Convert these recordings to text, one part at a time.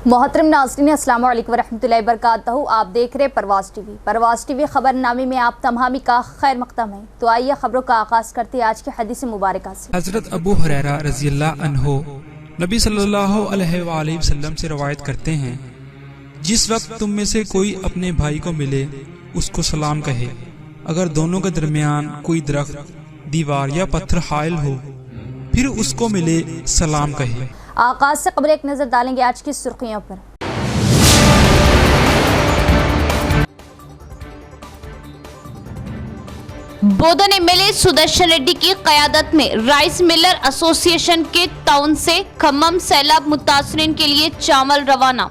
मोहतरम नाज़रीन, अस्सलाम वालेकुम वरहमतुल्लाहि वबरकातुहू। आप देख रहे परवाज़ टीवी। परवाज़ टीवी खबरनामे में आप तमामी का खैर मक़दम है। तो आइए खबरों का आगाज़ करते हैं आज की हदीस मुबारक से। हज़रत अबू हुरैरा रज़ी अल्लाह अन्हो नबी सल्लल्लाहु अलैहि वसल्लम से रवायत करते हैं, जिस वक्त तुम में से कोई अपने भाई को मिले उसको सलाम कहे। अगर दोनों के दरमियान कोई दरख्त, दीवार या पत्थर हाइल हो फिर उसको मिले सलाम कहे। आगाज से कबल एक नजर डालेंगे आज की सुर्खियों पर। बोधन एमएलए सुदर्शन रेड्डी की क़यादत में राइस मिलर एसोसिएशन के ताउन से खम्मम सैलाब मुतासरीन के लिए चावल रवाना।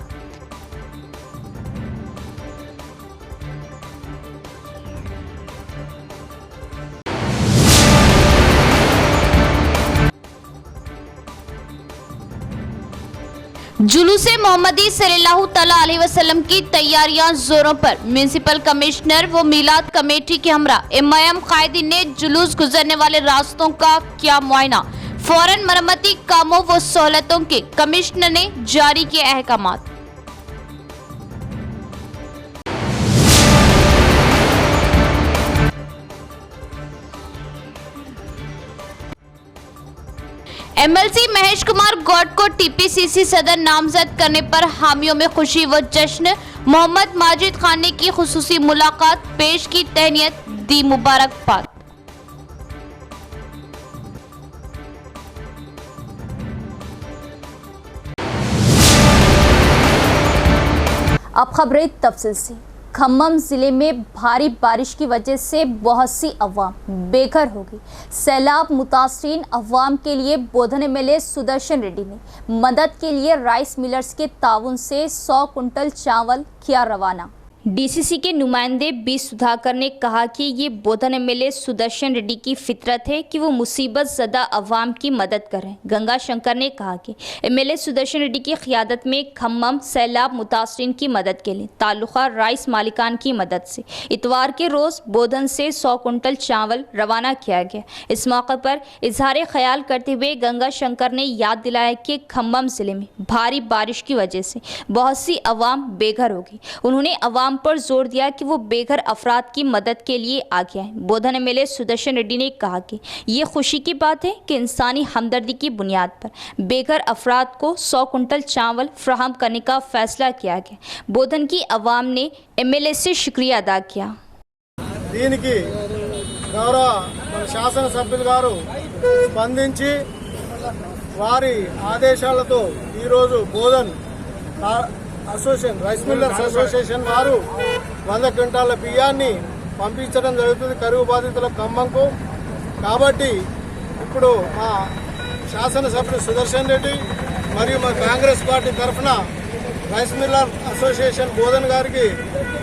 जुलूसे मोहम्मदी सल्लल्लाहु तआला अलैहि वसल्लम की तैयारियां जोरों पर। म्यूनिसिपल कमिश्नर व मिलाद कमेटी के हमरा एमआईएम कायदीन ने जुलूस गुजरने वाले रास्तों का किया मुआयना। फौरन मरम्मती कामों व सहूलतों के कमिश्नर ने जारी किए अहकामात। एमएलसी महेश कुमार गौड को टीपीसीसी सदर नामजद करने पर हामियों में खुशी व जश्न। मोहम्मद माजिद खान ने की खुसूसी मुलाकात, पेश की तहनीयत, दी मुबारकबाद। अब खबरें तफसील से। खम्मम ज़िले में भारी बारिश की वजह से बहुत सी अवाम बेघर हो गई। सैलाब मुतासरीन अवाम के लिए बोधन एमएलए सुदर्शन रेड्डी ने मदद के लिए राइस मिलर्स के ताउन से 100 कुंटल चावल किया रवाना। डीसीसी के नुमाइंदे बी सुधाकर ने कहा कि ये बोधन एमएलए सुदर्शन रेड्डी की फितरत है कि वो मुसीबत ज़दा अवाम की मदद करें। गंगा शंकर ने कहा कि एमएलए सुदर्शन रेड्डी की क़यादत में खम्मम सैलाब मुतासरीन की मदद के लिए ताल्लुक़ा राइस मालिकान की मदद से इतवार के रोज़ बोधन से 100 कुंटल चावल रवाना किया गया। इस मौके पर इजहार ख्याल करते हुए गंगा शंकर ने याद दिलाया कि खम्मम ज़िले में भारी बारिश की वजह से बहुत सी अवाम बेघर हो गई। उन्होंने अवाम पर जोर दिया कि वो बेघर अफराद की मदद के लिए आगे आए। बोधन एमएलए सुदर्शन रेड्डी ने कहा कि ये खुशी की बात है कि इंसानी हमदर्दी की बुनियाद पर बेघर अफराद को 100 कुंटल चावल फ्राहम करने का फैसला किया गया। बोधन की अवाम ने एमएलए से शुक्रिया अदा किया। దీనికి గౌరవ శాసనసభ్యులు గారు స్పందించి వారి ఆదేశాలతో ఈరోజు Bodhan association rice millers association వారు 100 క్వింటాల బియ్యాన్ని పంపించడం జరుగుతుంది కరువు బాధితుల ఖమ్మంకు. కాబట్టి ఇప్పుడు మా శాసనసభ్యుడు సుదర్శన్ రెడ్డి మరియు మా కాంగ్రెస్ పార్టీ తరఫున రైస్ మిల్లర్ అసోసియేషన్ బోధన్ గారికి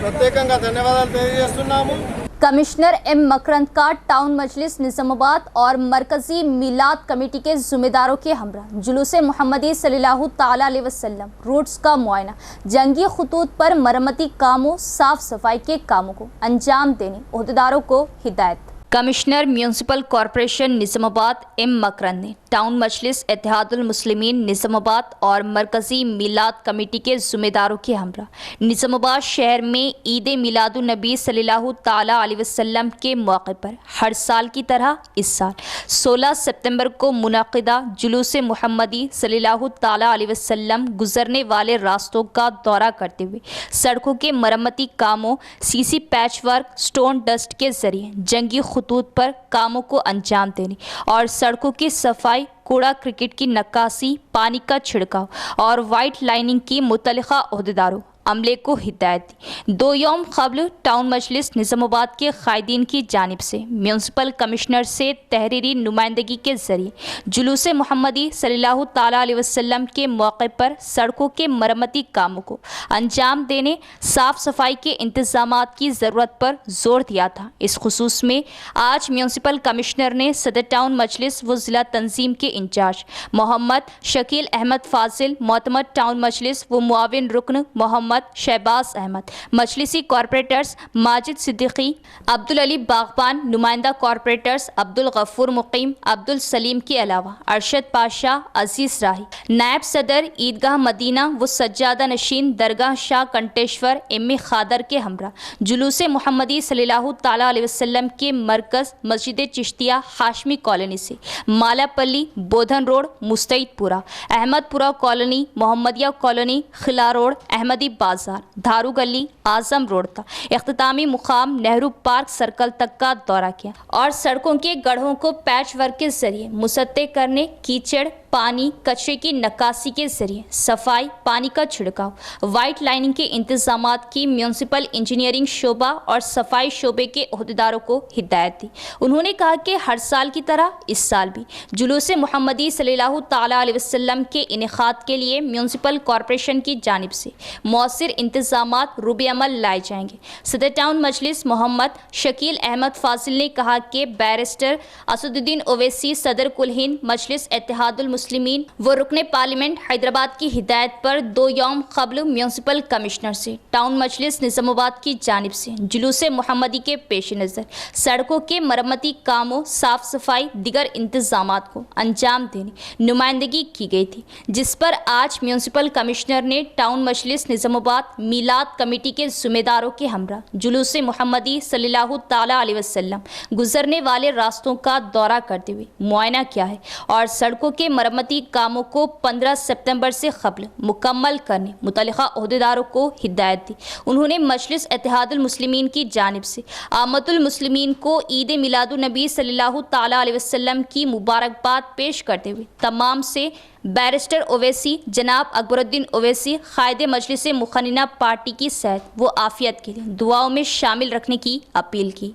ప్రత్యేకంగా ధన్యవాదాలు తెలియజేస్తున్నాము। कमिश्नर एम मकरंद का टाउन मजलिस निजामाबाद और मरकजी मिलाद कमेटी के जिम्मेदारों के हमरा जुलूसे मोहम्मदी सल्लल्लाहु तआला अलैहि वसल्लम रूट्स का मुआयना, जंगी खतूत पर मरम्मती कामों, साफ सफाई के कामों को अंजाम देने ओहदेदारों को हिदायत। Commissioner municipal corporation Nizamabad M Makarand ने टाउन मजलिस इत्तेहादुल मुस्लिमीन निजामाबाद और मरकजी मिलाद कमेटी के जिम्मेदारों के हमरा निजामाबाद शहर में ईद मिलादुन नबी सल्लल्लाहु तआला अलैहि वसल्लम के मौके पर हर साल की तरह इस साल 16 सितंबर को मुनक़िदा जुलूसे मोहम्मदी सल्लल्लाहु तआला अलैहि वसल्लम गुजरने वाले रास्तों का दौरा करते हुए सड़कों के मरम्मती कामों, CC patch work, stone dust के जरिए जंगी खतूत पर कामों को अंजाम देने और सड़कों की सफाई, कूड़ा क्रिकेट की नक्काशी, पानी का छिड़काव और वाइट लाइनिंग की मुतल्लिका ओहदेदारों अमले को हिदायत दी। 2 यौम क़ब्ल टाउन मजलिस निज़ामाबाद के कायदीन की जानिब से म्यूनिसिपल कमिश्नर से तहरीरी नुमाइंदगी के ज़रिए जुलूसे मोहम्मदी सल्लल्लाहु तआला अलैहि वसल्लम के मौके पर सड़कों के मरम्मती कामों को अंजाम देने, साफ सफाई के इंतज़ामात की ज़रूरत पर जोर दिया था। इस खुसूस में आज म्यूनिसिपल कमिश्नर ने सदर टाउन मजलिस व ज़िला तंजीम के इंचार्ज मोहम्मद शकील अहमद फाजिल, मोतमद टाउन मजलिस व मुआविन रुकन मोहम्मद मोहम्मद शहबाज अहमद, मजलिसी कॉरपोरेटर्स माजिद सिद्दीकी, अब्दुल अली बागबान, नुमाइंदा कॉरपोरेटर्स अब्दुल गफूर मुकीम, अब्दुल सलीम के अलावा अरशद पाशा, अजीज राही, नायब सदर ईदगाह मदीना व सज्जादा नशीन दरगाह शाह कंटेश्वर एम खादर के हमरा जुलूस मोहम्मदी सल्लल्लाहु ताला अलैहि वसल्लम के मरकज़ मस्जिद चिश्तिया हाशमी कॉलोनी से Malapalli, Bodhan road, Mustaidpura, Ahmedpura colony, Mohammadiya colony, Khila road, Ahmadi Bazar, Dharu गली, आजम रोड तक इख्तितामी मुकाम नेहरू पार्क सर्कल तक का दौरा किया और सड़कों के गड्ढों को पैच वर्क के जरिए मुसत्ते करने, कीचड़, पानी, कचरे की नक्काशी के जरिए सफाई, पानी का छिड़काव, वाइट लाइनिंग के इंतजामात की म्यूनसिपल इंजीनियरिंग शोबा और सफाई शोबे के अहदेदारों को हिदायत दी। उन्होंने कहा कि हर साल की तरह इस साल भी जुलूस मोहम्मदी सल्लल्लाहु ताला अलैहि वसल्लम के इनेकाद के लिए म्यूनसिपल कॉरपोरेशन की जानिब से मौसर इंतजामात रूबे अमल लाए जाएंगे। सदर टाउन मजलिस मोहम्मद शकील अहमद फाजिल ने कहा कि बैरिस्टर असदुद्दीन ओवैसी सदर कुल हिंद मजलिस इत्तेहादुल मुस्लिमीन व रुकने पार्लियामेंट हैदराबाद की हिदायत पर 2 यौम कबल म्यूनसिपल कमिश्नर से टाउन मजलिस निज़ामाबाद की जानिब से जुलूस मोहम्मदी के पेश नज़र सड़कों के मरम्मती कामों, साफ सफाई, दिगर इंतजामात को अंजाम देने नुमाइंदगी की गई थी, जिस पर आज म्यूनसिपल कमिश्नर ने टाउन मजलिस निज़ामाबाद मीलाद कमेटी के जिम्मेदारों के हमरा जुलूस मोहम्मदी सल्लल्लाहु ताला अलैहि वसल्लम गुजरने वाले रास्तों का दौरा करते हुए मुआयना किया है और सड़कों के मरम्मती कामों को 15 सितंबर से कबल मुकम्मल करने मुतल्लिका अहदेदारों को हिदायत दी। उन्होंने मजलिस इत्तेहादुल मुस्लिमीन की जानिब से आमदुल मुस्लिमीन को ईद मिलादुन नबी सल्लल्लाहु ताला अलैहि वसल्लम की मुबारकबाद पेश करते हुए तमाम से बैरिस्टर ओवैसी जनाब अकबरुद्दीन ओवैसी कायद मजलिस मुखन्निना पार्टी की सेहत व आफियत के लिए दुआओं में शामिल रखने की अपील की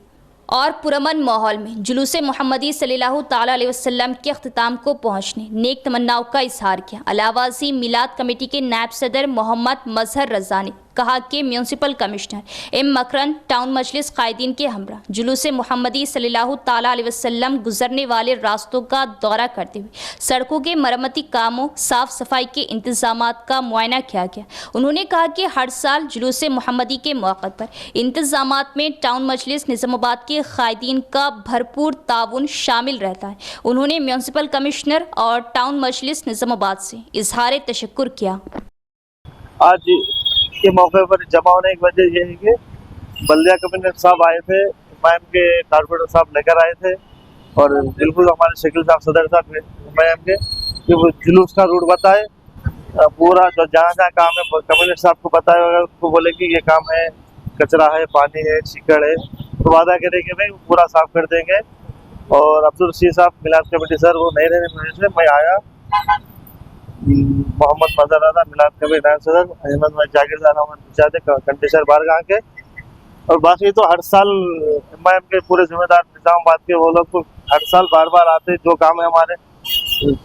और पुरअमन माहौल में जुलूस मोहम्मदी सल्लल्लाहु ताला अलैहि वसल्लम के अख्तिताम को पहुँचने नेक तमन्नाओं का इजहार किया। अलावाजी मिलाद कमेटी के नायब सदर मोहम्मद मजहर रजा ने कहा कि municipal commissioner M Makarand town मजलिस कायदीन के हमरा जुलूस मोहम्मदी सल्लल्लाहु ताला अलैहि वसल्लम गुजरने वाले रास्तों का दौरा करते हुए सड़कों के मरम्मती कामों, साफ सफाई के इंतजामात का मुआयना किया गया। उन्होंने कहा कि हर साल जुलूस मोहम्मदी के मौके पर इंतजामात में टाउन मजलिस निज़ामाबाद के कायदीन का भरपूर ताउन शामिल रहता है। उन्होंने म्यूनसिपल कमिश्नर और टाउन मजलिस निज़ामाबाद से इजहार तशक्कुर किया। आज के मौके पर जमा होने की वजह यह है कि बल्दिया कमिश्नर साहब आए थे, एमआईएम के कारपोरेटर साहब लेकर आए थे और बिल्कुल हमारे शकील साहब सदर साहब एमआईएम के कि वो जुलूस का रूट बताए, पूरा जो जहाँ जहाँ काम है कमिश्नर साहब को बताए, अगर उसको बोले कि ये काम है, कचरा है, पानी है, शीकड़ है, तो वादा करे कि भाई पूरा साफ कर देंगे। और अब्दुल रशीद साहब मिलाद कमेटी सर वो नहीं रहने की वजह से मैं आया, मोहम्मद मजहर रजा मिलाद कमेटी नायब सदर अहमद भाई जागीरदार कंटेश्वर बारगाह के, और बाकी तो हर साल एमआईएम के पूरे जिम्मेदार निजामाबाद के वो लोग तो हर साल बार बार आते, जो काम है हमारे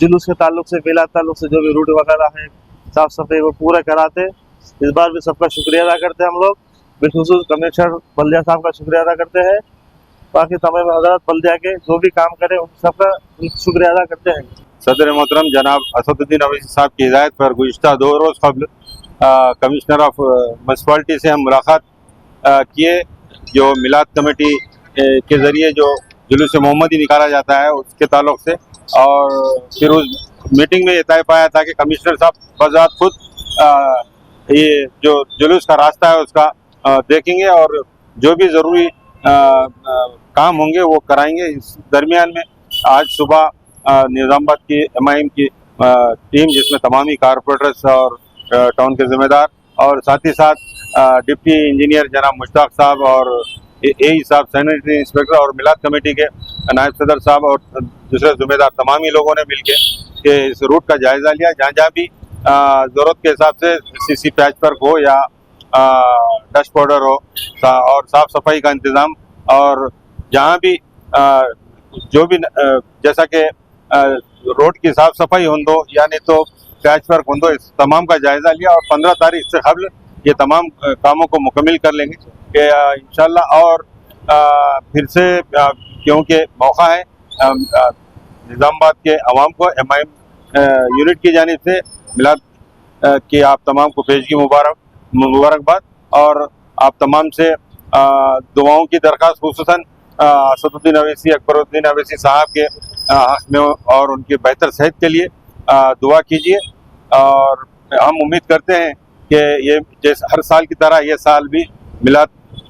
जुलूस के ताल्लुक से, मिलाद ताल्लुक से जो भी रूट वगैरह है, साफ सफाई वो पूरा कराते। इस बार भी सबका शुक्रिया अदा करते हैं हम लोग, बिलखुसूस कमिश्नर बल्दिया साहब का शुक्रिया अदा करते हैं। बाकी तमाम हजरत बल्दिया के जो भी काम करें उन सबका शुक्रिया अदा करते हैं। सदर मोहतरम जनाब असदुद्दीन ओवैसी साहब की हिदायत पर गुज़िश्ता 2 रोज़ कबल कमिश्नर ऑफ म्यूनसिपालिटी से हम मुलाकात किए। जो मिलाद कमेटी के ज़रिए जो जुलूस मोहम्मदी निकाला जाता है उसके ताल्लुक़ से, और फिर उस मीटिंग में ये तय पाया था कि कमिश्नर साहब बज़ात खुद ये जो जुलूस का रास्ता है उसका देखेंगे और जो भी ज़रूरी काम होंगे वो कराएंगे। इस दरमियान में आज सुबह निज़ामाबाद की एमआईएम की टीम, जिसमें तमामी कारपोरेटर्स और टाउन के ज़िम्मेदार और साथ ही साथ डिप्टी इंजीनियर जनाब मुश्ताक साहब और एई साहब, सैनिटरी इंस्पेक्टर और मिलाद कमेटी के नायब सदर साहब और दूसरे ज़िम्मेदार तमामी लोगों ने मिलकर के इस रूट का जायज़ा लिया। जहाँ जहाँ भी ज़रूरत के हिसाब से सीसी पैच वर्क हो या डस्ट पाउडर हो और साफ़ सफाई का इंतज़ाम, और जहाँ भी जो भी जैसा कि रोड की साफ़ सफाई हो दो यानी तो पैच वर्क हो दो, इस तमाम का जायज़ा लिया और 15 तारीख से कबल ये तमाम कामों को मुकम्मल कर लेंगे कि इंशाल्लाह। और फिर से क्योंकि मौका है निज़ामाबाद के अवाम को एमआईएम यूनिट की जानिब से मिलाद की आप तमाम को पेशगी मुबारकबाद और आप तमाम से दुआओं की दरख्वास्त खुसूसन असदुद्दीन अवैसी अकबरुद्दीन अवैसी साहब के हक़ में और उनकी बेहतर सेहत के लिए दुआ कीजिए। और हम उम्मीद करते हैं कि ये जैसे हर साल की तरह ये साल भी मिलाद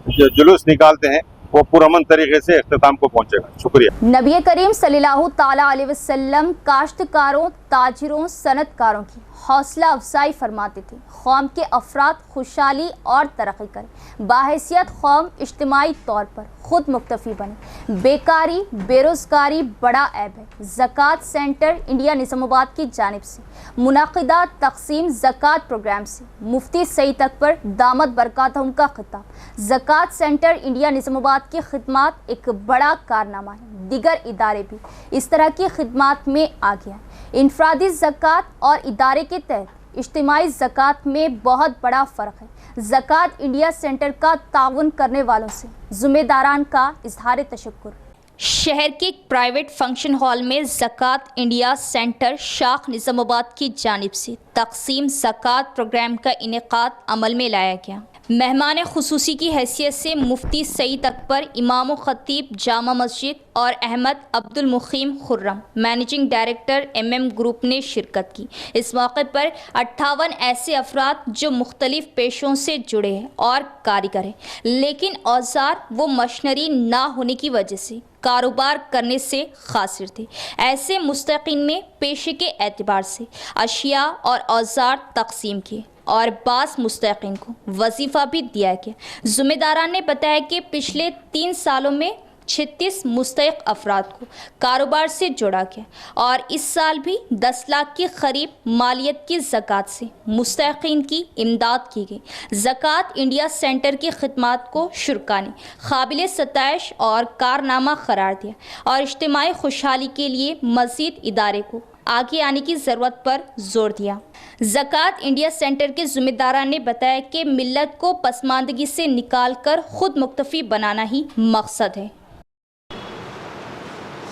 जो जुलूस निकालते हैं वो पुरअमन तरीके से इख्तिताम को पहुँचेगा। शुक्रिया। नबी करीम सल्लल्लाहु ताला अलैहि वसल्लम काश्तकारों, ताजिरों, सनतकारों की हौसला अफजाई फरमाते थे। कौम के अफराद खुशहाली और तरक्की करें, बाहैसियत कौम इज्तिमाई तौर पर खुद मुक्तफी बने। बेकारी, बेरोज़गारी बड़ा ऐब है। ज़कात सेंटर इंडिया निज़ामाबाद की जानिब से मुनाकिदा तक़सीम ज़कात प्रोग्राम से मुफ्ती सईद अकबर दामद बरकातहुम का खिताब। ज़कात सेंटर इंडिया निज़ामाबाद की खिदमात एक बड़ा कारनामा है। दीगर इदारे भी इस तरह की खिदमात में आ गया। इनफरादी ज़कात और इदारे के तहत इज्तिमाई ज़कात में बहुत बड़ा फ़र्क है। ज़कात इंडिया सेंटर का ताउन करने वालों से ज़िम्मेदारान का इज़हार तशक्कुर। शहर के एक प्राइवेट फंक्शन हॉल में ज़कात इंडिया सेंटर शाख निज़ामाबाद की जानिब से तक़सीम ज़कात प्रोग्राम का इनेकाद अमल में लाया गया। मेहमान खुसूसी की हैसियत से मुफ्ती सईद अकबर, इमाम व खतीब जामा मस्जिद और Ahmed Abdul Muqeem Khurram, managing director MM group ने शिरकत की। इस मौके पर 58 ऐसे अफराद जो मुख्तलिफ पेशों से जुड़े हैं और कारीगर हैं, लेकिन औजार व मशीनरी ना होने की वजह से कारोबार करने से खासिर थे। ऐसे मुस्तकीन में पेशे के एतबार से अशिया और औजार तकसीम किए और बास मुस्तकीन को वजीफ़ा भी दिया गया। ज़िम्मेदारान ने बताया कि पिछले 3 सालों में 36 मुस्तहिक़ अफराद को कारोबार से जोड़ा गया और इस साल भी 10 लाख के करीब मालियत की ज़कात से मुस्तहिक़ीन की इमदाद की गई। ज़कात इंडिया सेंटर की खिदमात को शुरका ने काबिल सताइश और कारनामा करार दिया और इज्तिमाई खुशहाली के लिए मज़ीद इदारे को आगे आने की ज़रूरत पर जोर दिया। ज़कात इंडिया सेंटर के ज़िम्मेदारान ने बताया कि मिल्लत को पसमानदगी से निकाल कर ख़ुद मुक्तफ़ी बनाना ही मकसद है।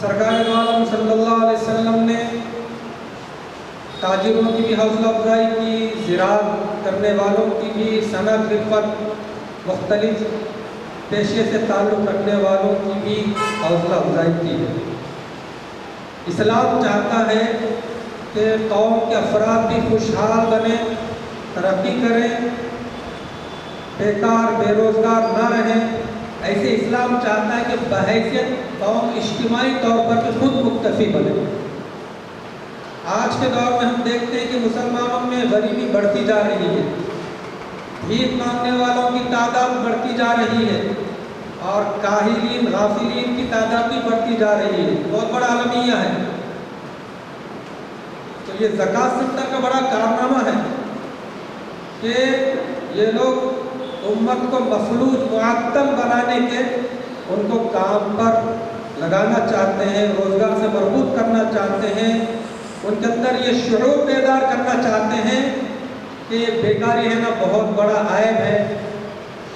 सरकार आलम सल्लल्लाहु अलैहि वसल्लम ने ताजिरों की भी हौसला अफजाई की, ज़राअत करने वालों की भी, सनत रिफ़त मुख्तलिफ पेशे से ताल्लुक़ रखने वालों की भी हौसला अफजाई की है। इस्लाम चाहता है कि कौम के अफराद भी खुशहाल बने, तरक्की करें, बेकार बेरोज़गार ना रहें। ऐसे इस्लाम चाहता है कि बहैसियत कौम इज्तिमाई तौर पर भी खुद मुक्तफी बने। आज के दौर में हम देखते हैं कि मुसलमानों में गरीबी बढ़ती जा रही है, भीख मांगने वालों की तादाद बढ़ती जा रही है और काहिलीन गाफिलीन की तादाद भी बढ़ती जा रही है। बहुत बड़ा अलमिया है। तो ये ज़कात सेंटर का बड़ा कारनामा है कि ये लोग उम्मत को मफलूज मुअत्तल बनाने के उनको काम पर लगाना चाहते हैं, रोज़गार से मरबूत करना चाहते हैं, उनके अंदर ये शुऊर पैदा करना चाहते हैं कि बेकारी है ना बहुत बड़ा ऐब है,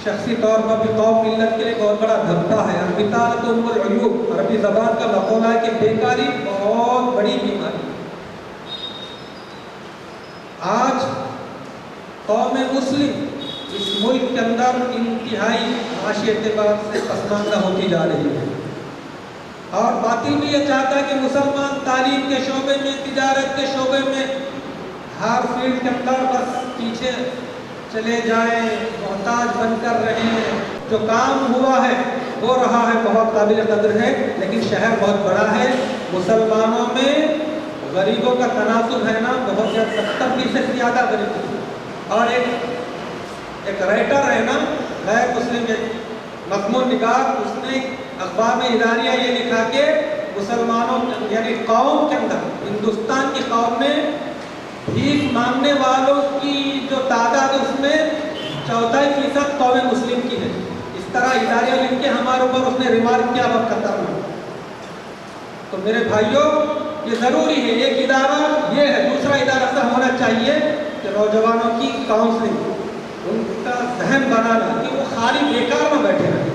शख्सी तौर पर भी कौम मिल्लत के लिए बहुत बड़ा धब्बा है। अल-बितालत उम्मुल उयूब, अरबी ज़बान का मक़ौला है कि बेकारी बहुत बड़ी बीमारी। आज कौम मुस्लिम इस मुल्क के अंदर इंतहाई माशी एतबार से पसमानदा होती जा रही है और बातिल भी ये चाहता है कि मुसलमान तालीम के शोबे में, तिजारत के शोबे में, हर फील्ड के अंदर बस पीछे चले जाएं, मोहताज बनकर रहें। जो काम हुआ है हो रहा है, बहुत काबिल कदर है, लेकिन शहर बहुत बड़ा है। मुसलमानों में गरीबों का तनासुब है ना बहुत ज़्यादा, 70% से ज़्यादा गरीब। और एक राइटर है ना गैर मुस्लिम, एक मखमून निगार, उसने अखबार में इदारिया ये लिखा कि मुसलमानों यानी कौम के अंदर, हिंदुस्तान की कौम में भीख मांगने वालों की जो तादाद है उसमें 34% कौम मुस्लिम की है। इस तरह इदारिया लिख के हमारे ऊपर उसने रिमार्क किया वक्त खतरनाक। तो मेरे भाइयों ये ज़रूरी है, एक इदारा ये है, दूसरा इदारा ऐसा होना चाहिए कि नौजवानों की काउंसलिंग, उनका जहन बनाना कि वो खाली बेकार में बैठे रहें।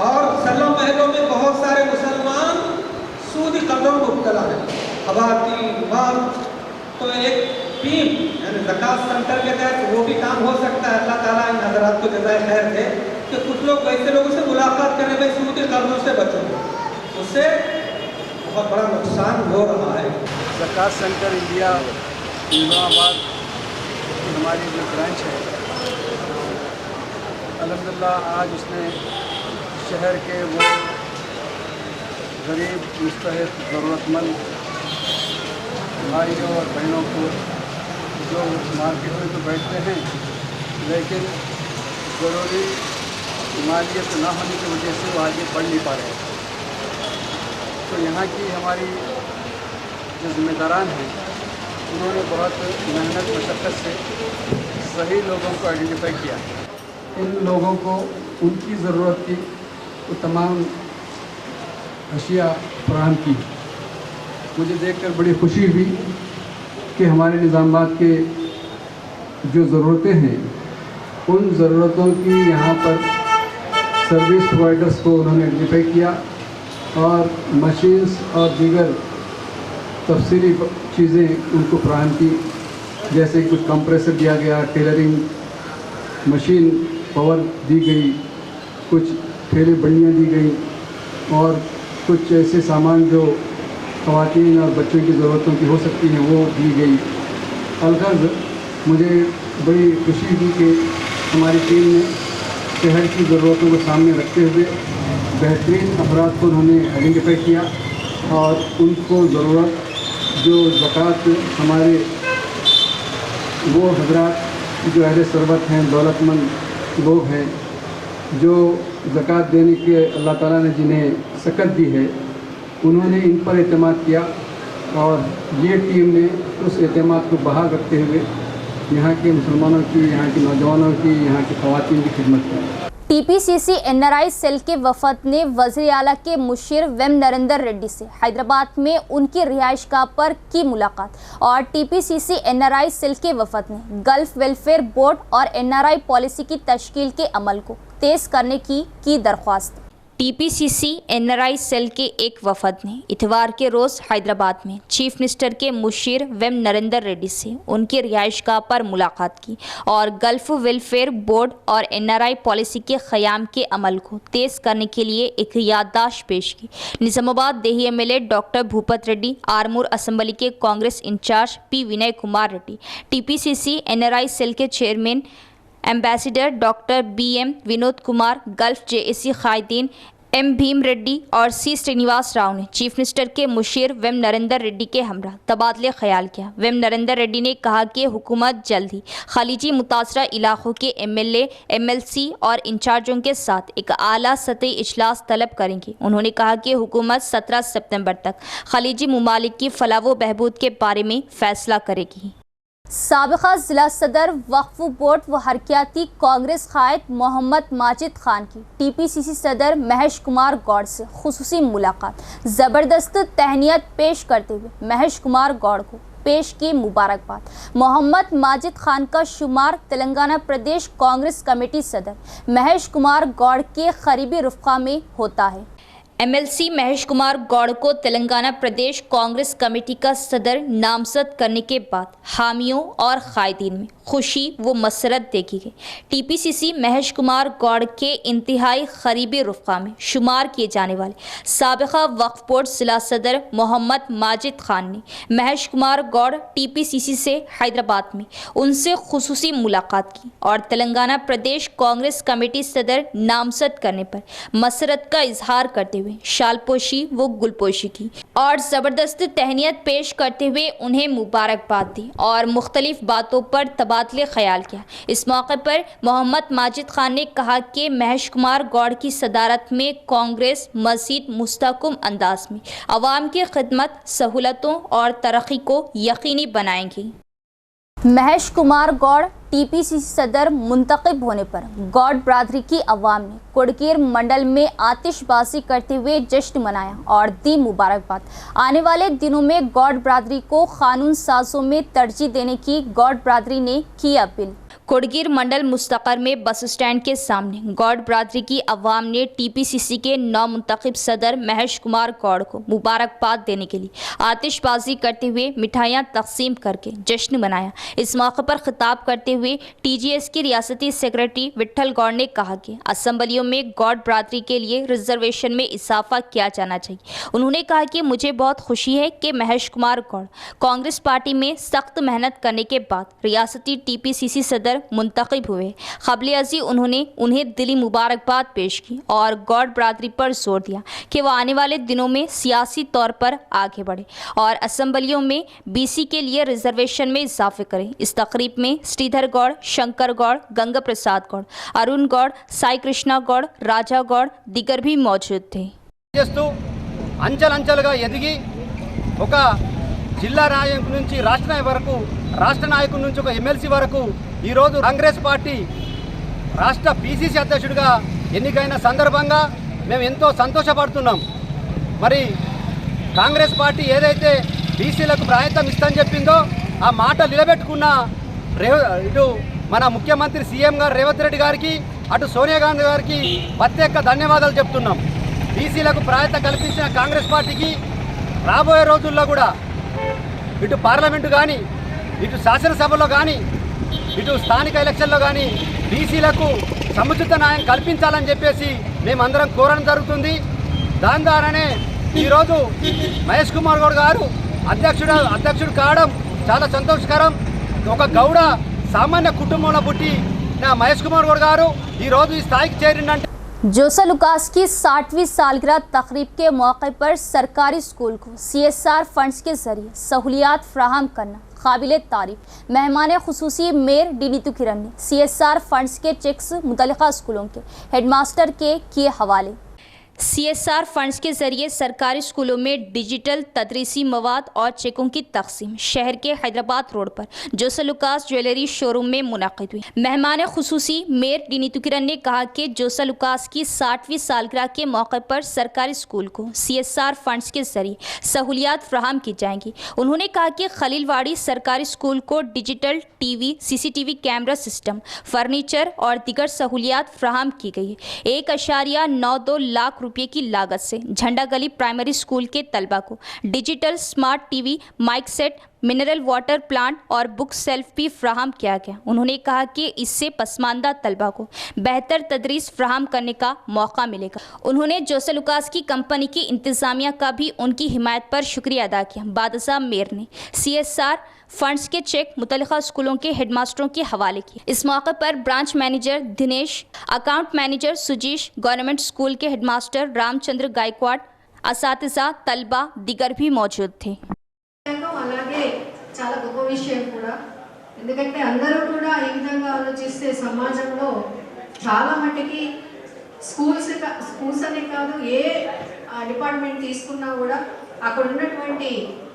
और सल्लम महलों में बहुत सारे मुसलमान सूदी कदरों में मुब्तला हैं, खवातीन, मर्द। तो एक टीम यानी ज़कात सेंटर के तहत वो भी काम हो सकता है। अल्लाह ताला इन हज़रात को जज़ाए खैर दे कि कुछ लोग वैसे लोगों से मुलाकात करने में सूदी कर्जों से बचो, उससे बहुत बड़ा नुकसान हो रहा है। ज़कात सेंटर इंडिया इस्लामाबाद की हमारी जो ब्रांच है, अल्हम्दुलिल्लाह आज उसने शहर के वो गरीब मुस्तहिक ज़रूरतमंद भाइयों और बहनों को जो मार्केट में तो बैठते हैं लेकिन ज़रूरी मालियत ना होने की वजह से वो आगे बढ़ नहीं पा रहे, तो यहाँ की हमारी जो ज़िम्मेदारान हैं उन्होंने बहुत मेहनत मशक्क़त से सही लोगों को आइडेंटिफाई किया। इन लोगों को उनकी ज़रूरत की वो तमाम अशिया फराहम की। मुझे देखकर बड़ी खुशी हुई कि हमारे निज़ामाबाद के जो ज़रूरतें हैं उन ज़रूरतों की यहाँ पर सर्विस प्रोवाइडर्स को उन्होंने आइडेंटिफाई किया और मशीन्स और दीगर तफसीली चीज़ें उनको फराहम की, जैसे कुछ कंप्रेसर दिया गया, टेलरिंग मशीन पावर दी गई, कुछ थैली बंडियाँ दी गई और कुछ ऐसे सामान जो ख़वातीन और बच्चों की ज़रूरतों की हो सकती हैं वो दी गई। अलगज़ मुझे बड़ी खुशी हुई कि हमारी टीम ने शहर की ज़रूरतों को सामने रखते हुए बेहतरीन अफराद को उन्होंने आइडेंटिफाई किया और उनको ज़रूरत जो ज़कात हमारे वो हजरात जो अहले सरबत हैं, दौलतमंद लोग हैं, जो ज़कात देने के अल्लाह ताला ने जिन्हें सकत दी है, उन्होंने इन पर एतमाद किया और ये टीम ने उस एतमाद को बहाल रखते हुए यहाँ के मुसलमानों की, यहाँ के नौजवानों की, यहाँ की ख़वातीन की खिदमत की। टीपीसीसी एनआरआई सेल के वफद ने वज़ीर आला के मुशीर वेम नरेंद्र रेड्डी से हैदराबाद में उनकी रिहाइशगाह पर की मुलाकात और टीपीसीसी एनआरआई सेल के वफद ने गल्फ वेलफेयर बोर्ड और एनआरआई पॉलिसी की तश्कील के अमल को तेज़ करने की दरख्वास्त। टीपीसीसी एनआरआई सेल के एक वफद ने इतवार के रोज़ हैदराबाद में चीफ मिनिस्टर के मुशीर वेम नरेंद्र रेड्डी से उनकी रिहाइशगाह पर मुलाकात की और गल्फ वेलफेयर बोर्ड और एनआरआई पॉलिसी के क़याम के अमल को तेज़ करने के लिए एक याददाश्त पेश की। निज़ामाबाद देही MLA doctor Bhupat Reddy, Armoor assembly के Congress incharge P Vinay Kumar Reddy, TPCC NRI cell के chairman ambassador doctor BM Vinod Kumar, Gulf JAC कायदीन एम भीम रेड्डी और सी श्रीनिवास राव ने चीफ मिनिस्टर के मुशीर वेम नरेंद्र रेड्डी के हमरा तबादले ख्याल किया। वेम नरेंद्र रेड्डी ने कहा कि हुकूमत जल्द ही खलीजी मुतासरा इलाकों के एमएलए, एमएलसी और इंचार्जों के साथ एक आला सतही इजलास तलब करेंगी। उन्होंने कहा कि हुकूमत 17 सितंबर तक खलीजी ममालिक की फलाह व बहबूद के बारे में फैसला करेगी। साबिक़ा ज़िला सदर वक्फ बोर्ड व हरकियाती कांग्रेस कायद मोहम्मद माजिद खान की टीपीसीसी सदर महेश कुमार गौड़ से खुसूसी मुलाकात। ज़बरदस्त तहनीत पेश करते हुए महेश कुमार गौड़ को पेश की मुबारकबाद। मोहम्मद माजिद खान का शुमार तेलंगाना प्रदेश कांग्रेस कमेटी सदर महेश कुमार गौड़ के करीबी रफ़्क़ा में होता है। एमएलसी महेश कुमार गौड़ को तेलंगाना प्रदेश कांग्रेस कमेटी का सदर नामजद करने के बाद हामियों और कायदीन में खुशी व मसरत देखी गई। टीपीसीसी महेश कुमार गौड़ के इंतहाई करीबी रफ़्क़ा में शुमार किए जाने वाले साबिक़ा वक्फ बोर्ड ज़िला सदर मोहम्मद माजिद खान ने महेश कुमार गौड़ टीपीसीसी से हैदराबाद में उनसे खुसूसी मुलाकात की और तेलंगाना प्रदेश कांग्रेस कमेटी सदर नामजद करने पर मसरत का इजहार करते हुए शालपोशी व गुलपोशी की और ज़बरदस्त तहनीत पेश करते हुए उन्हें मुबारकबाद दी और मुख्तलिफ बातों पर तबादले ख्याल किया। इस मौके पर मोहम्मद माजिद खान ने कहा कि महेश कुमार गौड़ की सदारत में कांग्रेस मज़ीद मुस्तहकम अंदाज में अवाम की खिदमत, सहूलतों और तरक्की को यकीनी बनाएंगी। महेश कुमार गौड़ टीपीसीसी सदर मुंतखब होने पर गौड़ बरादरी की आवाम ने कुड़कीर मंडल में आतिशबाजी करते हुए जश्न मनाया और दी मुबारकबाद। आने वाले दिनों में गौड़ बरादरी को कानून साजों में तरजीह देने की गौड़ बरादरी ने की अपील। कोडगिर मंडल मुस्तकर में बस स्टैंड के सामने गौड़ बरादरी की अवाम ने टीपीसीसी के नौ मुंतखब सदर महेश कुमार गौड़ को मुबारकबाद देने के लिए आतिशबाजी करते हुए मिठाइयाँ तकसीम करके जश्न मनाया। इस मौके पर खिताब करते हुए टीजीएस की रियासती सेक्रेटरी विट्ठल गौड़ ने कहा कि असम्बलियों में गौड़ बरादरी के लिए रिजर्वेशन में इजाफा किया जाना चाहिए। उन्होंने कहा कि मुझे बहुत खुशी है कि महेश कुमार गौड़ कांग्रेस पार्टी में सख्त मेहनत करने के बाद रियासती टीपीसीसी सदर मुंतखब हुए। क़ब्ल अज़ी उन्होंने उन्हें दिली मुबारकबाद पेश की और गौड़ बरादरी पर जोर दिया कि वह आने वाले दिनों में सियासी तौर पर आगे बढ़े और असम्बलियों में बीसी के लिए रिजर्वेशन में इजाफे करें। इस तकरीब में श्रीधर गौड़, शंकर गौड़, गंगा प्रसाद गौड़, अरुण गौड़, साई कृष्णा गौड़, राजा गौड़ दिगर भी मौजूद थे। అంచెలంచెలుగా ఎదిగి ఒక జిల్లా నాయకుడి నుంచి రాష్ట్ర నాయకుడి నుంచి ఒక ఎమ్మెల్సీ వరకు ఈరోజు కాంగ్రెస్ పార్టీ రాష్ట్ర పీసీసీ అధ్యక్షుడిగా ఎన్నికైన సందర్భంగా మేము ఎంతో సంతోషపడుతున్నాం। మరి కాంగ్రెస్ పార్టీ ఏదైతే బీసీలకు ప్రాధాన్యత ఇస్తామని చెప్పిందో ఆ మాట నిలబెట్టుకున్న ఇటు మన ముఖ్యమంత్రి సీఎం గారు రేవంత్ రెడ్డి గారికి అటు సోనియా గాంధీ గారికి ప్రత్యేక ధన్యవాదాలు చెప్తున్నాం। బీసీలకు ప్రాధాన్యత కల్పించిన కాంగ్రెస్ పార్టీకి రాబోయే రోజుల్లో కూడా ఇటు పార్లమెంటు కానీ ఇటు శాసనసభలో కానీ ఇటు స్థానిక ఎలక్షన్లో కానీ బీసీలకు సముచిత న్యాయం కల్పించాలని చెప్పేసి మేమందరం కోరడం జరుగుతుంది। దాని ద్వారానే ఈరోజు మహేష్ కుమార్ గౌడ్ గారు అధ్యక్షుడు కావడం చాలా సంతోషకరం। ఒక గౌడ సామాన్య కుటుంబంలో పుట్టిన మహేష్ కుమార్ గౌడ్ గారు ఈరోజు ఈ స్థాయికి చేరిందంటే जोसा लुकास की 60वीं सालगिरह तकरीब के मौके पर सरकारी स्कूल को CSR फंड्स के जरिए सहूलियात फ्राहम करना काबिल तारीफ। मेहमान खुसूसी मेयर डी नीतू किरण ने CSR फंड्स के चेक्स मुतल्लिका स्कूलों के हेडमास्टर के किए हवाले। CSR फंड्स के जरिए सरकारी स्कूलों में डिजिटल तदरीसी मवाद और चेकों की तकसीम शहर के हैदराबाद रोड पर जोसा लुकास ज्वेलरी शोरूम में मुनाकिद हुई। मेहमान खुसूसी मेयर डी नीतू किरण ने कहा कि जोसा लुकास की 60वीं सालगिरह के मौके पर सरकारी स्कूल को CSR फंड्स के जरिए सहूलियात फ्राहम की जाएंगी। उन्होंने कहा कि खलीलवाड़ी सरकारी स्कूल को digital TV, CCTV camera system, furniture और दीगर सहूलियात फ्राहम की गई है। 1.92 लाख रुपये की लागत से झंडा गली प्राइमरी स्कूल के तलबा को digital smart TV, mike set, mineral water plant और बुक सेल्फ भी फ्राहम किया गया। उन्होंने कहा कि इससे पसमानदा तलबा को बेहतर तदरीस फ्राहम करने का मौका मिलेगा। उन्होंने जोसा लुकास की कंपनी की इंतज़ामिया का भी उनकी हिमायत पर शुक्रिया अदा किया। बादशाह मेयर ने CSR फंड्स के चेक मुतल्लिका स्कूलों के हेडमास्टरों के हवाले किए। इस मौके पर branch manager Dinesh, account manager Sujeesh, government school के हेडमास्टर रामचंद्र गायकवाड़, असातिज़ा, तलबा दिगर भी मौजूद थे। అలాగే చాలా గొప్ప విషయం కూడా, ఎందుకంటే అందరూ కూడా ఈ విధంగా ఆలోచిస్తే సమాజంలో చాలా మట్టుకి స్కూల్స్ అనే కాదు ఏ డిపార్ట్మెంట్ తీసుకున్నా కూడా అక్కడ ఉన్నటువంటి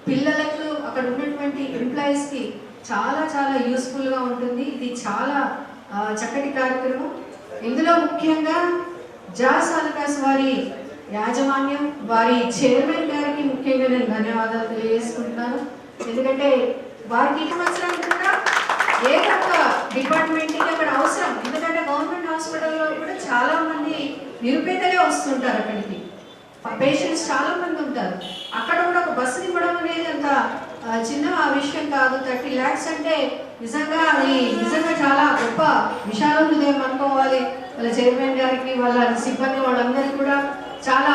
పిల్లలకు అక్కడ ఉన్నటువంటి ఎంప్లాయీస్కి చాలా చాలా యూస్ఫుల్గా ఉంటుంది। ఇది చాలా చక్కటి కార్యక్రమం। ఇందులో ముఖ్యంగా జాసా లూకాస్ వారి యాజమాన్యం, వారి చైర్మన్ గారికి ముఖ్యంగా నేను ధన్యవాదాలు తెలియజేసుకుంటున్నాను। ఎందుకంటే వారికి సంవత్సరాలు కూడా ఏ ఒక్క డిపార్ట్మెంట్కి అక్కడ అవసరం, ఎందుకంటే గవర్నమెంట్ హాస్పిటల్లో కూడా చాలా మంది నిరుపేదలే వస్తుంటారు, అక్కడికి పేషెంట్స్ చాలా మంది ఉంటారు। అక్కడ కూడా ఒక బస్సు ఇవ్వడం అనేది అంత చిన్న విషయం కాదు। 30 lakhs అంటే నిజంగా అది నిజంగా చాలా గొప్ప విశాల హృదయం అనుకోవాలి। వాళ్ళ చైర్మన్ గారికి, వాళ్ళ సిబ్బంది, వాళ్ళందరికీ కూడా చాలా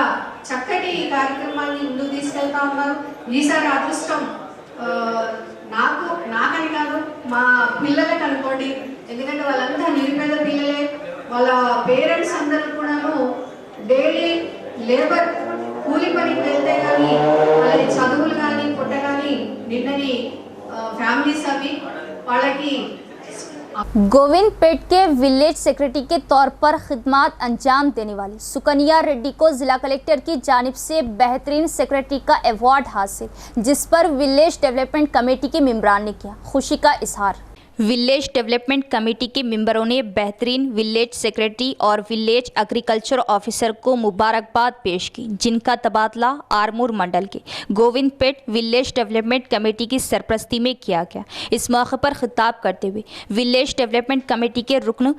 చక్కటి కార్యక్రమాన్ని ముందుకు తీసుకెళ్తా ఉన్నారు। ఈసారి అదృష్టం నాకని కాదు, మా పిల్లలకు అనుకోండి, ఎందుకంటే వాళ్ళంతా నిరుపేద పిల్లలే, వాళ్ళ పేరెంట్స్ అందరూ కూడాను డైలీ లేబర్ కూలి పనికి వెళ్తే కానీ వాళ్ళకి చదువులు కానీ పుట్ట కానీ నిన్నని ఫ్యామిలీస్ అవి వాళ్ళకి। गोविंदपेट के विलेज सेक्रेटरी के तौर पर खिदमत अंजाम देने वाली सुकन्या रेड्डी को जिला कलेक्टर की जानिब से बेहतरीन सेक्रेटरी का अवार्ड हासिल, जिस पर विलेज डेवलपमेंट कमेटी के मेंबरान ने किया खुशी का इजहार। विलेज डेवलपमेंट कमेटी के मेंबरों ने बेहतरीन विलेज सेक्रेटरी और विलेज एग्रीकल्चर ऑफिसर को मुबारकबाद पेश की, जिनका तबादला आरमूर मंडल के गोविंदपेट विलेज डेवलपमेंट कमेटी की सरपरस्ती में किया गया। इस मौके पर खिताब करते हुए विलेज डेवलपमेंट कमेटी के रुकन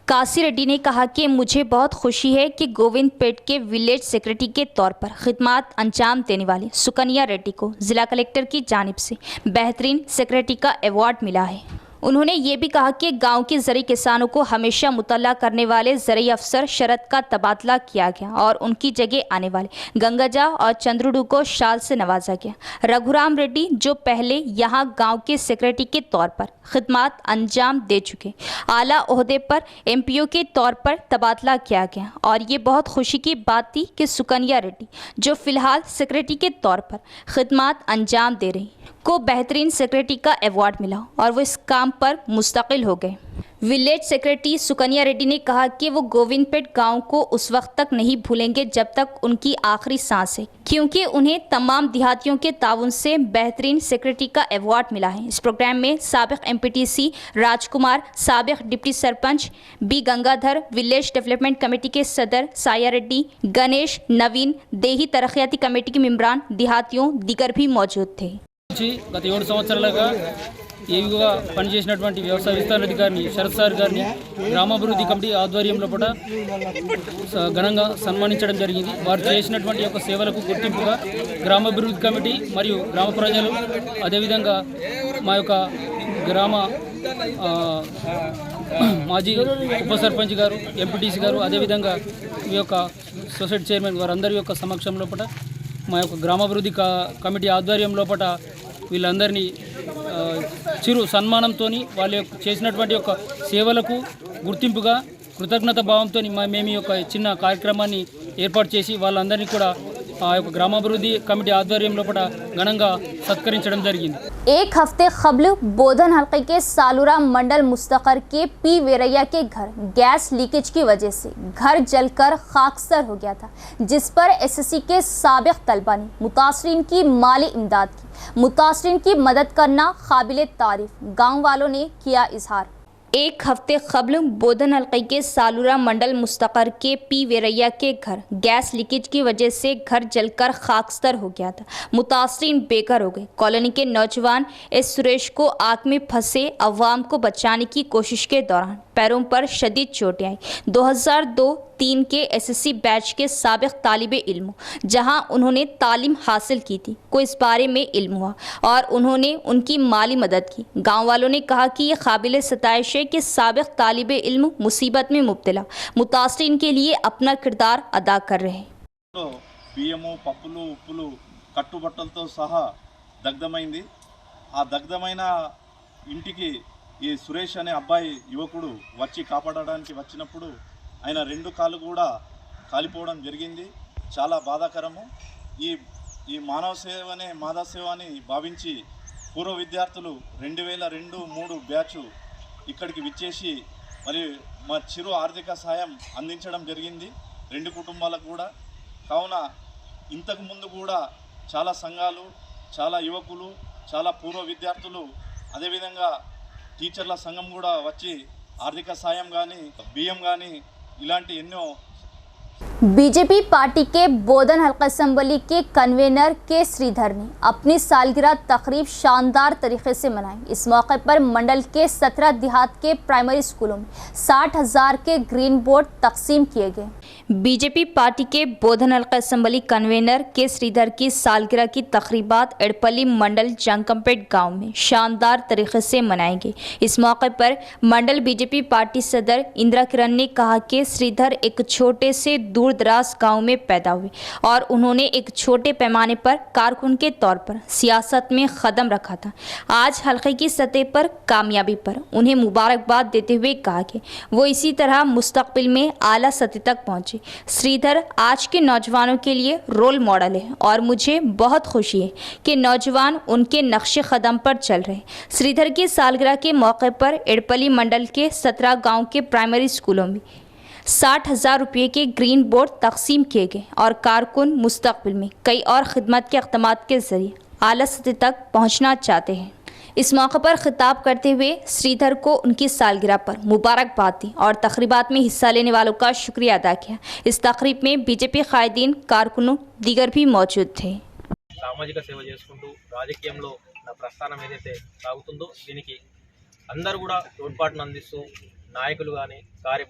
कासी रेड्डी ने कहा कि मुझे बहुत खुशी है कि गोविंदपेट के विलेज सेक्रेटरी के तौर पर खिदमत अंजाम देने वाली सुकन्या रेड्डी को ज़िला कलेक्टर की जानिब से बेहतरीन सेक्रेटरी का अवार्ड मिला है। उन्होंने ये भी कहा कि गांव के ज़रूरी किसानों को हमेशा मुतल्ला करने वाले ज़रूरी अफसर शरद का तबादला किया गया और उनकी जगह आने वाले गंगाजा और चंद्रुडू को शाल से नवाजा गया। रघुराम रेड्डी जो पहले यहां गांव के सेक्रेटरी के तौर पर खिदमत अंजाम दे चुके, आला ओहदे पर एमपीओ के तौर पर तबादला किया गया और ये बहुत खुशी की बात थी कि सुकन्या रेड्डी जो फ़िलहाल सेक्रेटरी के तौर पर खिदमत अंजाम दे रही को बेहतरीन सेक्रेटरी का अवार्ड मिला और वो इस काम पर मुस्तकिल हो गए। विलेज सेक्रेटरी सुकन्या रेड्डी ने कहा कि वो गोविंदपेट गांव को उस वक्त तक नहीं भूलेंगे जब तक उनकी आखिरी सांस है, क्योंकि उन्हें तमाम देहातियों के ताउन से बेहतरीन सेक्रेटरी का अवार्ड मिला है। इस प्रोग्राम में साबिक एमपीटीसी राजकुमार, साबिक deputy sarpanch B Gangadhar, village development committee के सदर साया रेड्डी, गणेश, नवीन, देही तरक्याती कमेटी के मेंबरान, देहातियों दीगर भी मौजूद थे। గత 7 సంవత్సరాలుగా ఏవిగా పనిచేసినటువంటి వ్యవసాయ విస్తరణ అధికారిని శరత్ సార్ గారిని గ్రామాభివృద్ధి కమిటీ ఆధ్వర్యంలో కూడా ఘనంగా సన్మానించడం జరిగింది. వారు చేసినటువంటి యొక్క సేవలకు గుర్తింపుగా గ్రామాభివృద్ధి కమిటీ మరియు గ్రామ ప్రజలు అదేవిధంగా మా యొక్క గ్రామ మాజీ ఉప సర్పంచ్ గారు, ఎంపీటీసీ గారు, అదేవిధంగా ఈ యొక్క సొసైటీ చైర్మన్ వారందరి యొక్క సమక్షం లోపల మా యొక్క గ్రామాభివృద్ధి కమిటీ ఆధ్వర్యం లోపల వీళ్ళందరినీ చిరు సన్మానంతో వాళ్ళ యొక్క చేసినటువంటి యొక్క సేవలకు గుర్తింపుగా కృతజ్ఞత భావంతో మేము ఈ యొక్క చిన్న కార్యక్రమాన్ని ఏర్పాటు చేసి వాళ్ళందరినీ కూడా ఆ యొక్క గ్రామాభివృద్ధి కమిటీ ఆధ్వర్యం లోపల ఘనంగా సత్కరించడం జరిగింది। एक हफ्ते कबल बोधन हल्के के सालूरा मंडल मुस्तकर के पी वेरैया के घर गैस लीकेज की वजह से घर जलकर खाकसर हो गया था, जिस पर एसएससी के साबिक तलबा ने मुतासरीन की माली इमदाद की। मुतासरीन की मदद करना काबिल तारीफ, गाँव वालों ने किया इजहार। एक हफ्ते कबल बोधन हल्के के सालूरा मंडल मुस्तकर के पी वेरैया के घर गैस लीकेज की वजह से घर जलकर खाकसर हो गया था। मुतासरीन बेघर हो गए। कॉलोनी के नौजवान एस सुरेश को आग में फंसे अवाम को बचाने की कोशिश के दौरान पैरों पर शदीद चोटें आई। 2002-03 के एसएससी बैच के साबिक तालिबे इल्म, जहां उन्होंने तालीम हासिल की थी, को इस बारे में इल्म हुआ और उन्होंने उनकी माली मदद की। गांव वालों ने कहा कि ये काबिल सताइश है कि साबिक तालिबे इल्म मुसीबत में मुब्तला मुतासरीन के लिए अपना किरदार अदा कर रहे हैं। బియ్యము, పప్పులు, ఉప్పులు, కట్టుబట్టలతో సహా దగ్ధమైంది. ఆ దగ్ధమైన ఇంటికి ఈ సురేష్ అనే అబ్బాయి యువకుడు వచ్చి కాపాడడానికి వచ్చినప్పుడు ఆయన 2 కాళ్ళు కూడా కాలిపోవడం జరిగింది. చాలా బాధాకరము. ఈ మానవ సేవనే మాధవ సేవ అని భావించి పూర్వ విద్యార్థులు 2002-03 బ్యాచ్ ఇక్కడికి విచ్చేసి మరి మా చిరు ఆర్థిక సహాయం అందించడం జరిగింది 2 కుటుంబాలకు కూడా. కావున ఇంతకు ముందు కూడా చాలా సంఘాలు, చాలా యువకులు, చాలా పూర్వ విద్యార్థులు, అదేవిధంగా టీచర్ల సంఘం కూడా వచ్చి ఆర్థిక సాయం కానీ బియ్యం కానీ ఇలాంటి ఎన్నో। बीजेपी पार्टी के बोधन हल्का असेंबली के कन्वेनर के श्रीधर ने अपनी सालगिरह तकरीब शानदार तरीके से मनाई। इस मौके पर मंडल के 17 देहात के प्राइमरी स्कूलों में 60,000 के ग्रीन बोर्ड तकसीम किए गए। बीजेपी पार्टी के बोधन हल्का असेंबली कन्वेनर के श्रीधर की सालगिरह की तकरीबात एड़पल्ली मंडल जंकमपेट गांव में शानदार तरीके से मनाई गई। इस मौके पर मंडल बीजेपी पार्टी सदर इंदिरा किरण ने कहा कि श्रीधर एक छोटे से दूर दराज गांव में पैदा हुए और उन्होंने एक छोटे पैमाने पर कारकुन के तौर पर सियासत में कदम रखा था। आज हल्के की सतह पर कामयाबी पर उन्हें मुबारकबाद देते हुए कहा कि वो इसी तरह मुस्तकबिल में आला सतह तक पहुँचे। श्रीधर आज के नौजवानों के लिए रोल मॉडल है और मुझे बहुत खुशी है कि नौजवान उनके नक्शे कदम पर चल रहे हैं। श्रीधर की सालगिरह के मौके पर एड़पल्ली मंडल के 17 गाँव के प्राइमरी स्कूलों में 60,000 रुपये के ग्रीन बोर्ड तकसीम किए गए और कारकुन मुस्तकबिल में कई और खिदमत के इक़दामात के ज़रिए आला सतह तक पहुँचना चाहते हैं। इस मौके पर खिताब करते हुए श्रीधर को उनकी सालगिरह पर मुबारकबाद दी और तकरीबात में हिस्सा लेने वालों का शुक्रिया अदा किया। इस तकरीब में बीजेपी कायदीन, कारकुनों, दीगर भी मौजूद थे। సామాజిక సేవ చేసుకుంటూ రాజకీయంలో నా ప్రస్థానం ఏదైతే సాగుతుందో దీనికి అందరూ కూడా తోడ్పాటును అందిస్తూ నాయకులు కానీ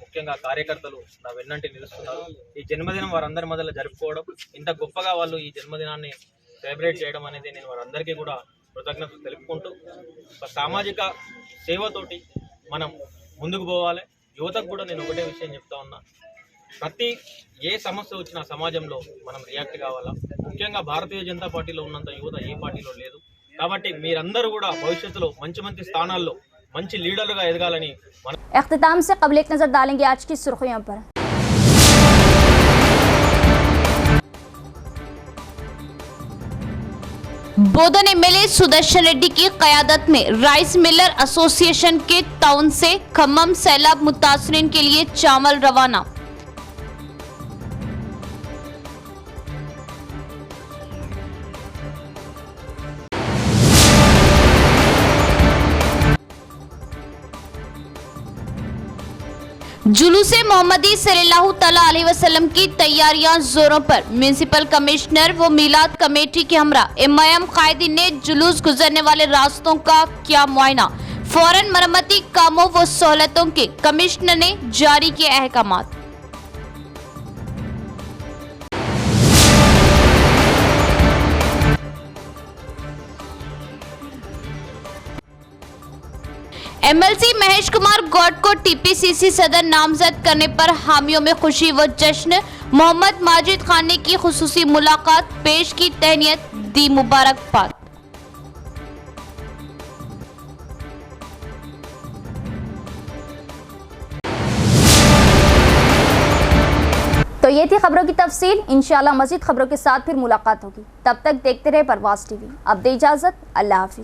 ముఖ్యంగా కార్యకర్తలు నా వెన్నంటి నిలుస్తున్నారు. ఈ జన్మదినం వారందరి మధ్యలో జరుపుకోవడం, ఇంత గొప్పగా వాళ్ళు ఈ జన్మదినాన్ని సెలబ్రేట్ చేయడం అనేది నేను వారందరికీ కూడా కృతజ్ఞతలు తెలుపుకుంటూ ఒక సామాజిక సేవతోటి మనం ముందుకు పోవాలి. యువతకు కూడా నేను ఒకటే విషయం చెప్తా ఉన్నా, ప్రతి ఏ సమస్య వచ్చినా సమాజంలో మనం రియాక్ట్ కావాలా. ముఖ్యంగా భారతీయ జనతా పార్టీలో ఉన్నంత యువత ఏ పార్టీలో లేదు. కాబట్టి మీరందరూ కూడా భవిష్యత్తులో మంచి మంచి స్థానాల్లో మంచి లీడర్లుగా ఎదగాలని इख्तिताम से कबल एक नजर डालेंगे आज की सुर्खियों पर। बोधन एमएलए सुदर्शन रेड्डी की क़यादत में राइस मिलर एसोसिएशन के टाउन से खम्मम सैलाब मुतासरीन के लिए चावल रवाना। जुलूसे मोहम्मदी सल्लल्लाहु तआला अलैहि वसल्लम की तैयारियां जोरों पर। म्यूनिसिपल कमिश्नर व मीलाद कमेटी के हमरा एमआईएम कायदीन ने जुलूस गुजरने वाले रास्तों का किया मुआयना। फौरन मरम्मती कामों व सहूलतों के कमिश्नर ने जारी किए अहकामात। एमएलसी महेश कुमार गौड को टीपीसीसी सदर नामजद करने पर हामियों में खुशी व जश्न। मोहम्मद माजिद खान ने की खुसूसी मुलाकात, पेश की तहनीयत, दी मुबारकबाद। तो ये थी खबरों की तफसील। इंशाल्लाह मज़ीद खबरों के साथ फिर मुलाकात होगी। तब तक देखते रहे परवाज़ टीवी। अब दे इजाज़त, अल्लाह हाफिज़।